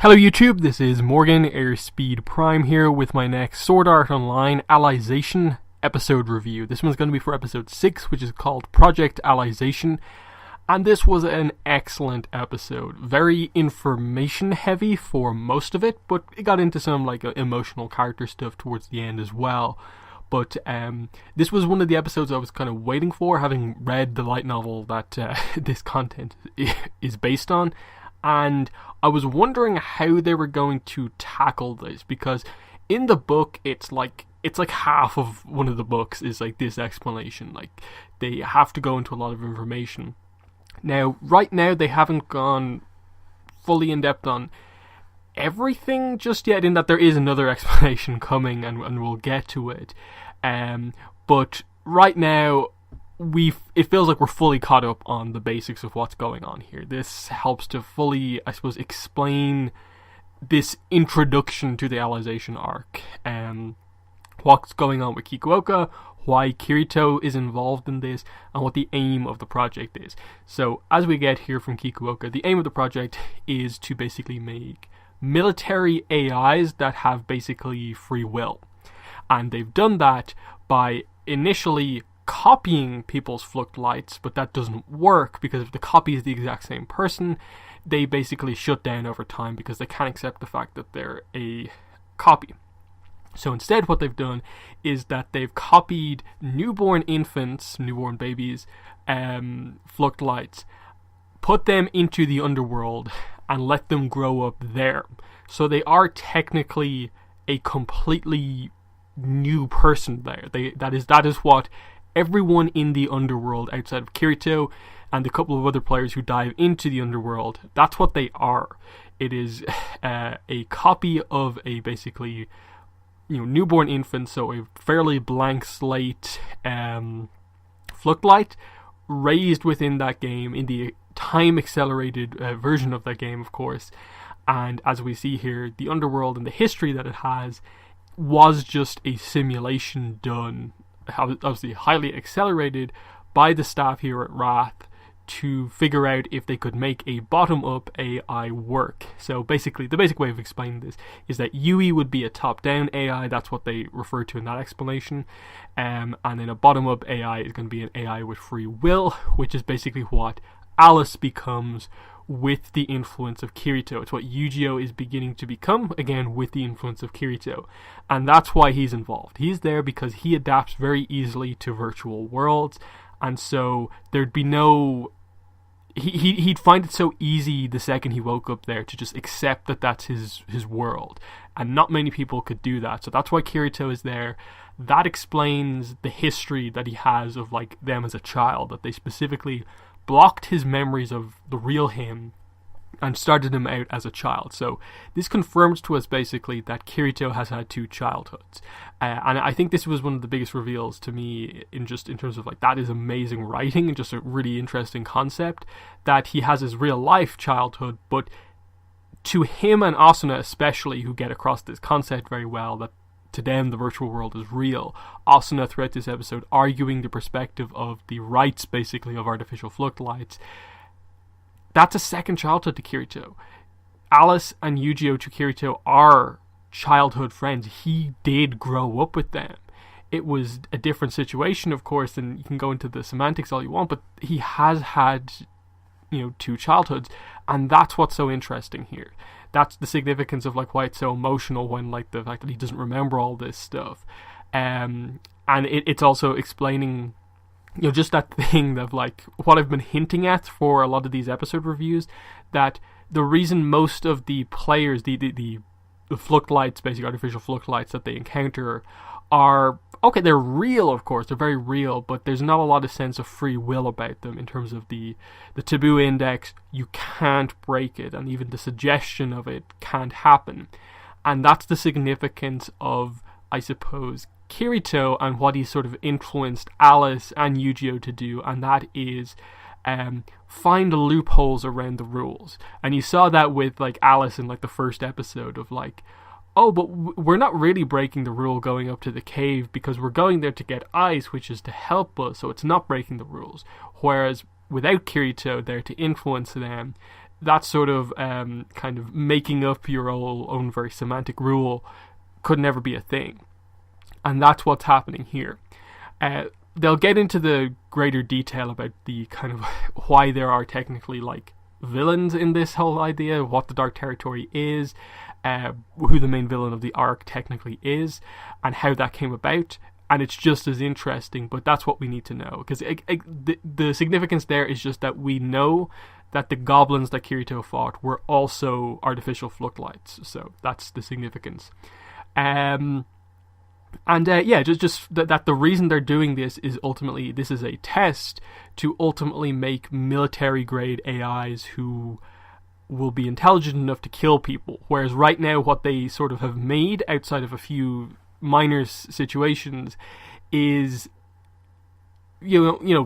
Hello YouTube, this is Morgan Airspeed Prime here with my next Sword Art Online Alicization episode review. This one's going to be for episode 6, which is called Project Alicization. And this was an excellent episode. Very information heavy for most of it, but it got into some emotional character stuff towards the end as well. But this was one of the episodes I was kind of waiting for, having read the light novel that this content is based on. And I was wondering how they were going to tackle this, because in the book it's like half of one of the books is like this explanation. Like, they have to go into a lot of information. Now, right now they haven't gone fully in depth on everything just yet, in that there is another explanation coming, and we'll get to it. But right now, it feels like we're fully caught up on the basics of what's going on here. This helps to fully, I suppose, explain this introduction to the Alicization arc. What's going on with Kikuoka, why Kirito is involved in this, and what the aim of the project is. So, as we get here from Kikuoka, the aim of the project is to basically make military AIs that have basically free will. And they've done that by initially copying people's fluct lights, but that doesn't work, because if the copy is the exact same person, they basically shut down over time because they can't accept the fact that they're a copy. So instead what they've done is that they've copied newborn infants, newborn babies, fluct lights, put them into the underworld and let them grow up there. So they are technically a completely new person there. That is what everyone in the underworld outside of Kirito and a couple of other players who dive into the underworld, that's what they are. It is a copy of a basically, newborn infant, so a fairly blank slate fluct light raised within that game in the time accelerated version of that game, of course. And as we see here, the underworld and the history that it has was just a simulation done, obviously highly accelerated, by the staff here at Wrath to figure out if they could make a bottom-up AI work. So basically, the basic way of explaining this is that Yui would be a top-down AI, that's what they refer to in that explanation, and then a bottom-up AI is going to be an AI with free will, which is basically what Alice becomes with the influence of Kirito. It's what Yu-Gi-Oh is beginning to become, again, with the influence of Kirito. And that's why he's involved. He's there because he adapts very easily to virtual worlds, and so there'd be no... He'd find it so easy the second he woke up there to just accept that that's his world. And not many people could do that. So that's why Kirito is there. That explains the history that he has of them as a child, that they specifically blocked his memories of the real him and started him out as a child. So this confirms to us basically that Kirito has had two childhoods. And I think this was one of the biggest reveals to me in terms of that is amazing writing and just a really interesting concept, that he has his real life childhood, but to him and Asuna especially, who get across this concept very well, that to them the virtual world is real. Asuna throughout this episode arguing the perspective of the rights basically of artificial fluct lights. That's a second childhood to Kirito. Alice and Yu-Gi-Oh to Kirito are childhood friends. He did grow up with them. It was a different situation, of course, and you can go into the semantics all you want, but he has had, two childhoods, and that's what's so interesting here. That's the significance of why it's so emotional, when the fact that he doesn't remember all this stuff. And it's also explaining just that thing of what I've been hinting at for a lot of these episode reviews, that the reason most of the players, the fluct lights, basically artificial fluct lights that they encounter are, okay, they're real, of course, they're very real, but there's not a lot of sense of free will about them in terms of the taboo index. You can't break it, and even the suggestion of it can't happen. And that's the significance of, I suppose, Kirito and what he sort of influenced Alice and Yu-Gi-Oh to do, and that is find loopholes around the rules. And you saw that with Alice in the first episode of oh, but we're not really breaking the rule going up to the cave, because we're going there to get ice, which is to help us, so it's not breaking the rules. Whereas without Kirito there to influence them, that sort of kind of making up your own very semantic rule could never be a thing. And that's what's happening here. They'll get into the greater detail about the kind of why there are technically like villains in this whole idea, what the Dark Territory is, who the main villain of the arc technically is, and how that came about. And it's just as interesting, but that's what we need to know. Because the significance there is just that we know that the goblins that Kirito fought were also artificial Fluctlights. So that's the significance. Just that the reason they're doing this is ultimately, this is a test to ultimately make military-grade AIs who will be intelligent enough to kill people. Whereas right now, what they sort of have made, outside of a few minor situations, is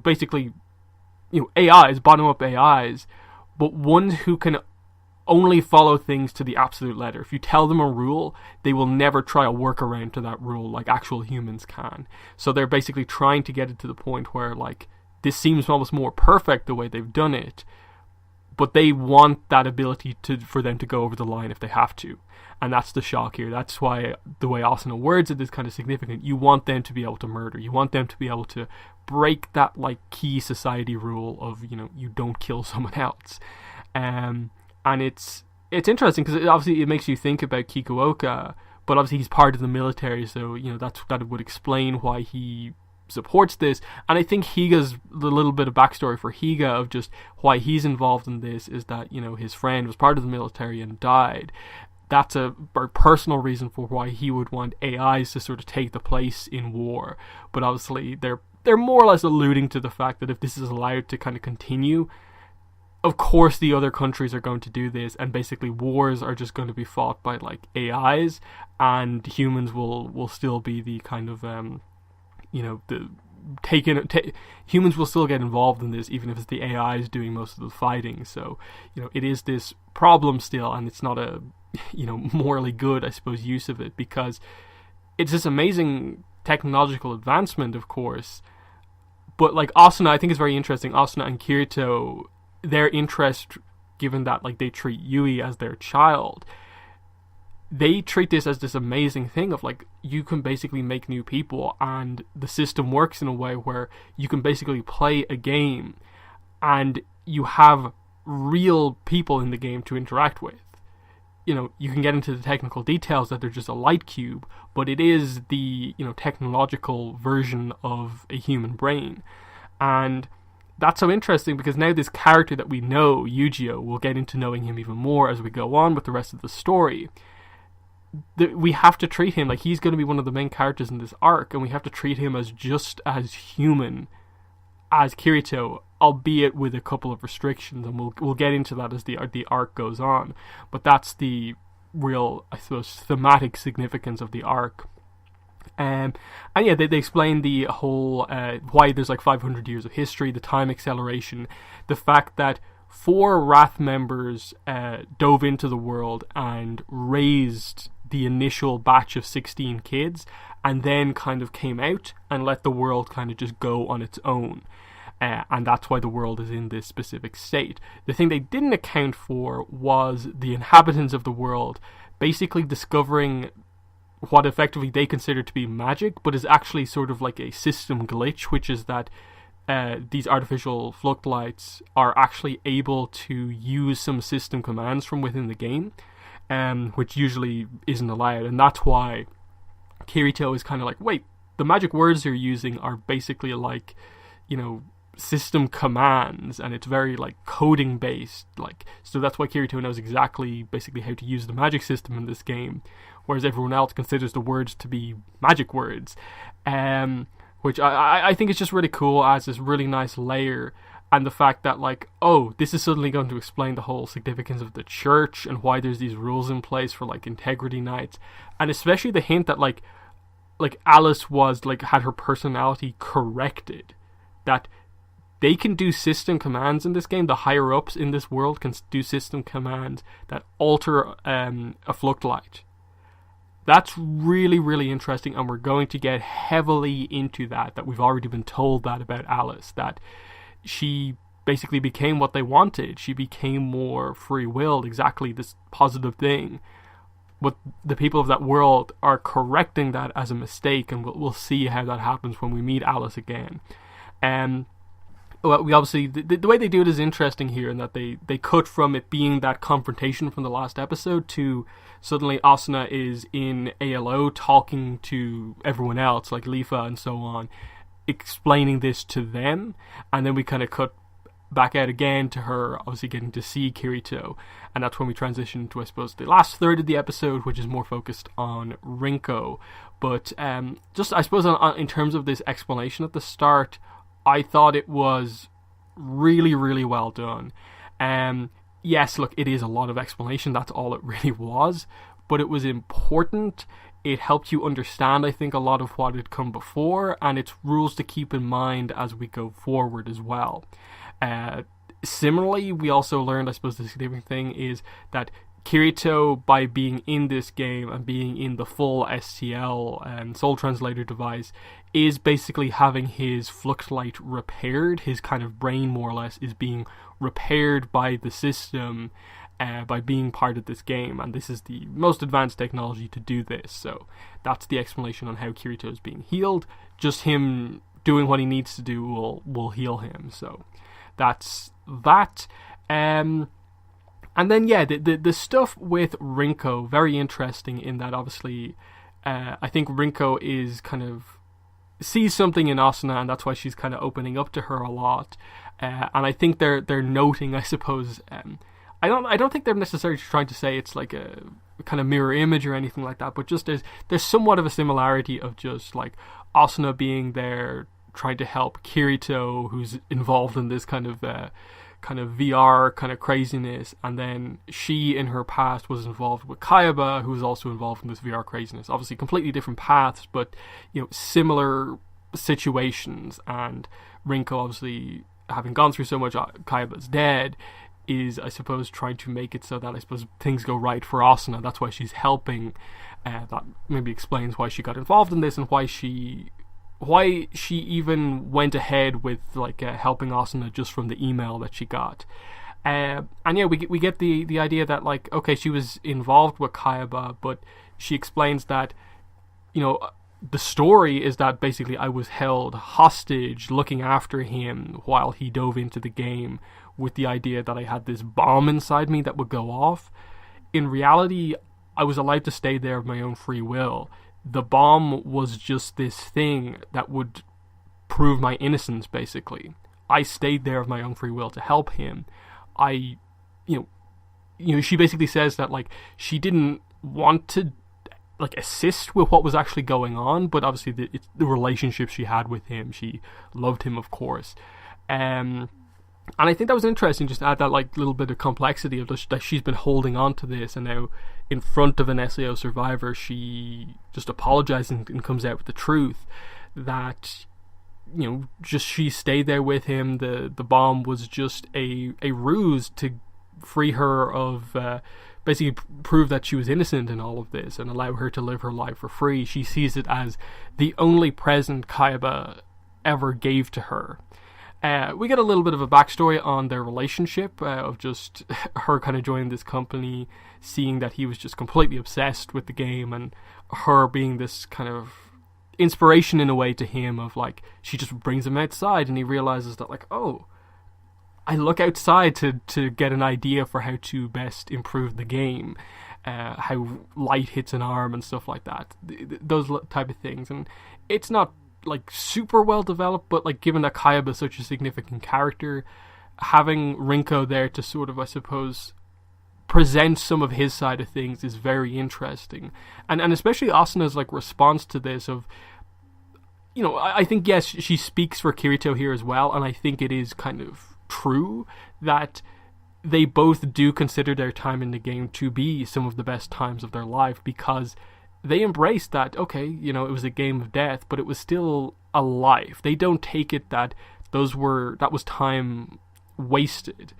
basically AIs, bottom-up AIs, but ones who can only follow things to the absolute letter. If you tell them a rule, they will never try a workaround to that rule like actual humans can. So they're basically trying to get it to the point where like this seems almost more perfect the way they've done it, but they want that ability for them to go over the line if they have to. And that's the shock here. That's why the way Asuna words it is kind of significant. You want them to be able to murder. You want them to be able to break that like key society rule of, you don't kill someone else. And it's interesting because obviously it makes you think about Kikuoka, but obviously he's part of the military, so that would explain why he supports this. And I think Higa's, the little bit of backstory for Higa of just why he's involved in this is that his friend was part of the military and died. That's a very personal reason for why he would want AIs to sort of take the place in war. But obviously they're more or less alluding to the fact that if this is allowed to kind of continue, of course the other countries are going to do this, and basically wars are just going to be fought by like AIs, and humans will still be the kind of humans will still get involved in this, even if it's the AIs doing most of the fighting. So it is this problem still, and it's not a morally good, I suppose, use of it, because it's this amazing technological advancement, of course. But like Asuna, I think it's very interesting. Asuna and Kirito, their interest, given that like they treat Yui as their child, they treat this as this amazing thing of like, you can basically make new people, and the system works in a way where you can basically play a game and you have real people in the game to interact with. You can get into the technical details that they're just a light cube, but it is the technological version of a human brain. And that's so interesting because now this character that we know, Yu-Gi-Oh, we'll get into knowing him even more as we go on with the rest of the story. We have to treat him like he's going to be one of the main characters in this arc, and we have to treat him as just as human as Kirito, albeit with a couple of restrictions, and we'll get into that as the arc goes on. But that's the real, I suppose, thematic significance of the arc. And yeah, they explain the whole why there's like 500 years of history, the time acceleration, the fact that 4 Wrath members dove into the world and raised the initial batch of 16 kids, and then kind of came out and let the world kind of just go on its own. And that's why the world is in this specific state. The thing they didn't account for was the inhabitants of the world basically discovering what effectively they consider to be magic, but is actually sort of like a system glitch, which is that these artificial Fluctlights are actually able to use some system commands from within the game, which usually isn't allowed. And that's why Kirito is kind of like, wait, the magic words you're using are basically like, system commands, and it's very like coding based, like, so that's why Kirito knows exactly basically how to use the magic system in this game, whereas everyone else considers the words to be magic words, which I think is just really cool, adds this really nice layer. And the fact that like, oh, this is suddenly going to explain the whole significance of the church and why there's these rules in place for like integrity nights, and especially the hint that like Alice was like, had her personality corrected, that they can do system commands in this game. The higher ups in this world can do system commands that alter a Fluctlight. That's really, really interesting, and we're going to get heavily into that we've already been told that about Alice, that she basically became what they wanted. She became more free-willed, exactly this positive thing. But the people of that world are correcting that as a mistake, and we'll see how that happens when we meet Alice again. Well, we obviously, the way they do it is interesting here, in that they cut from it being that confrontation from the last episode to suddenly Asuna is in ALO talking to everyone else, like Lifa and so on, explaining this to them, and then we kind of cut back out again to her obviously getting to see Kirito, and that's when we transition to, I suppose, the last third of the episode, which is more focused on Rinko. But just, I suppose, in terms of this explanation at the start, I thought it was really, really well done. Yes, look, it is a lot of explanation, that's all it really was, but it was important. It helped you understand, I think, a lot of what had come before, and it's rules to keep in mind as we go forward as well. Similarly, we also learned, I suppose the significant thing is that Kirito, by being in this game and being in the full STL and Soul Translator device, is basically having his Fluxlight repaired. His kind of brain, more or less, is being repaired by the system by being part of this game, and this is the most advanced technology to do this. So that's the explanation on how Kirito is being healed. Just him doing what he needs to do will heal him. So that's that. And then, yeah, the stuff with Rinko, very interesting in that, obviously, I think Rinko is kind of sees something in Asuna, and that's why she's kind of opening up to her a lot. And I think they're noting, I suppose, I don't think they're necessarily trying to say it's like a kind of mirror image or anything like that, but just there's somewhat of a similarity of just like Asuna being there trying to help Kirito, who's involved in this kind of VR kind of craziness, and then she in her past was involved with Kayaba, who was also involved in this VR craziness. Obviously completely different paths, but similar situations. And Rinko, obviously having gone through so much, Kayaba's dead, is, I suppose, trying to make it so that, I suppose, things go right for Asuna. That's why she's helping. That maybe explains why she got involved in this, and why she even went ahead with like helping Asuna just from the email that she got. And yeah, we get the idea that, like, okay, she was involved with Kayaba, but she explains that, the story is that basically I was held hostage looking after him while he dove into the game, with the idea that I had this bomb inside me that would go off. In reality, I was allowed to stay there of my own free will. The bomb was just this thing that would prove my innocence, basically. I stayed there of my own free will to help him. She basically says that, like, she didn't want to, like, assist with what was actually going on, but obviously the relationship she had with him, she loved him, of course. And I think that was interesting, just to add that, like, little bit of complexity of that she's been holding on to this, and now in front of an SAO survivor, she just apologizes and comes out with the truth that, just she stayed there with him. The bomb was just a ruse to free her of, basically prove that she was innocent in all of this and allow her to live her life for free. She sees it as the only present Kayaba ever gave to her. We get a little bit of a backstory on their relationship, of just her kind of joining this company, seeing that he was just completely obsessed with the game, and her being this kind of inspiration in a way to him, of like, she just brings him outside and he realizes that, like, oh, I look outside to get an idea for how to best improve the game, how light hits an arm and stuff like that, those type of things. And it's not like super well developed, but like, given that Kayaba is such a significant character, having Rinko there to sort of, I suppose, present some of his side of things is very interesting. And especially Asuna's like response to this of, I think, yes, she speaks for Kirito here as well, and I think it is kind of true that they both do consider their time in the game to be some of the best times of their life, because they embraced that, okay, it was a game of death, but it was still a life. They don't take it that that was time wasted,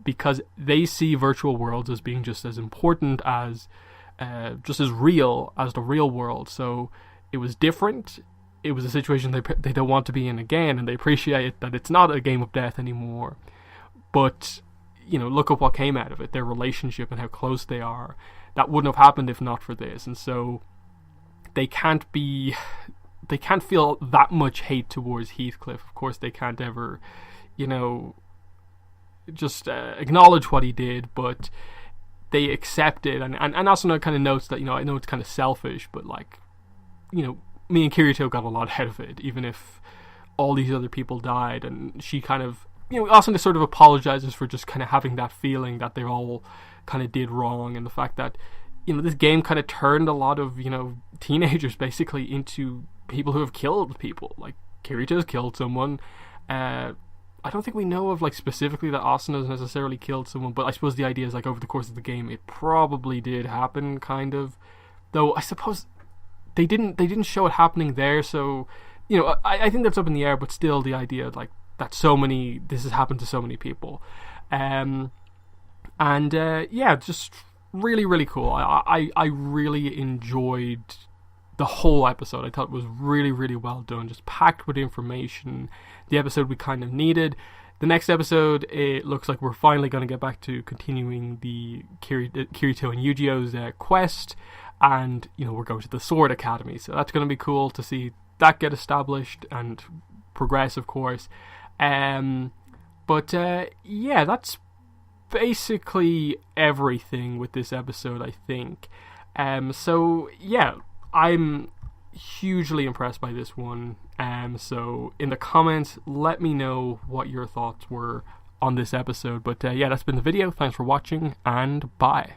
because they see virtual worlds as being just as important as, just as real as the real world. So it was different. It was a situation they don't want to be in again, and they appreciate that it's not a game of death anymore. but look at what came out of it, their relationship and how close they are. That wouldn't have happened if not for this. And so they can't feel that much hate towards Heathcliff. Of course, they can't ever, just acknowledge what he did, but they accept it. And Asuna kind of notes that, I know it's kind of selfish, but me and Kirito got a lot out of it, even if all these other people died. And she kind of, Asuna sort of apologizes for just kind of having that feeling that they all kind of did wrong, and the fact that, this game kind of turned a lot of, teenagers basically into people who have killed people. Like, Kirito's killed someone. I don't think we know of, specifically that Asuna's necessarily killed someone, but I suppose the idea is, over the course of the game, it probably did happen, kind of. Though, I suppose they didn't show it happening there, so, I think that's up in the air, but still the idea, that this has happened to so many people. Just really, really cool. I really enjoyed the whole episode. I thought it was really, really well done, just packed with information. The episode we kind of needed. The next episode, it looks like we're finally going to get back to continuing the Kirito and Yu-Gi-Oh's quest, and we're going to the Sword Academy, so that's going to be cool to see that get established and progress, of course. That's basically everything with this episode, I think. I'm hugely impressed by this one. So in the comments, let me know what your thoughts were on this episode. But that's been the video. Thanks for watching, and bye.